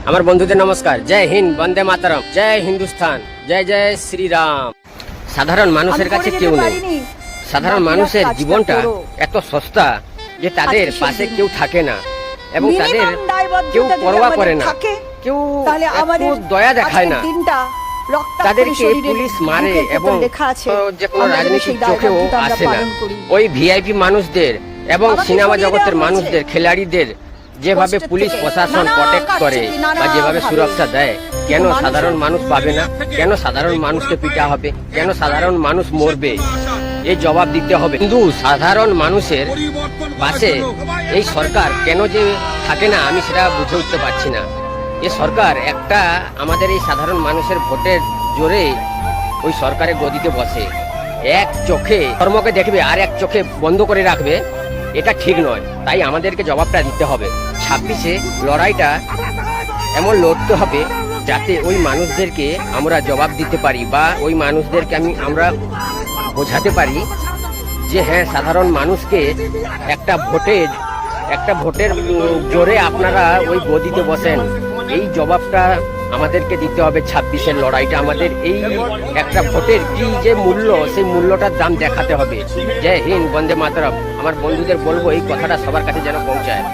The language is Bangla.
আমার বন্ধুদের নমস্কার। জয় হিন্দ, বন্দে মাতরম, জয় হিন্দুস্তান, জয় জয় শ্রীরাম। সাধারণ মানুষের কাছে কেউ নেই। সাধারণ মানুষের জীবনটা এত সস্তা যে তাদের পাশে কেউ থাকে না এবং তাদের কেউ পরোয়া করে না, কেউ একটু দয়া দেখায় না। তাদেরকে পুলিশ মারে এবং যে কোনো রাজনীতির চোখেও আসে না। ওই ভিআইপি মানুষদের এবং সিনেমা জগতের মানুষদের, খেলাড়িদের যেভাবে পুলিশ প্রশাসন প্রটেক্ট করে বা যেভাবে সুরক্ষা দেয়, কেন সাধারণ মানুষ পাবে না? কেন সাধারণ মানুষকে পিটা হবে? কেন সাধারণ মানুষ মরবে? এই জবাব দিতে হবে। কিন্তু সাধারণ মানুষের পাশে এই সরকার কেন যে থাকে না, আমি সেটা বুঝে উঠতে পারছি না। এই সরকার একটা আমাদের এই সাধারণ মানুষের ভোটের জোরে ওই সরকারের গদিতে বসে, এক চোখে ধর্মকে দেখবে আর এক চোখে বন্ধ করে রাখবে। এটা ঠিক নয়। তাই আমাদেরকে জবাবটা দিতে হবে। 26-এ লড়াইটা এমন লড়তে হবে যাতে ওই মানুষদেরকে আমরা জবাব দিতে পারি বা ওই মানুষদেরকে আমরা বোঝাতে পারি যে হ্যাঁ, সাধারণ মানুষকে একটা ভোটের জোরে আপনারা ওই গদিতে বসেন। এই জবাবটা আমাদেরকে দিতে হবে। 26-এর লড়াইটা আমাদের এই একটা ভোটের কি যে মূল্য, সেই মূল্যটার দাম দেখাতে হবে। জয় হিন্দ, বন্দে মাতরম। আমার বন্ধুদের বলবো এই কথাটা সবার কাছে যেন পৌঁছায়।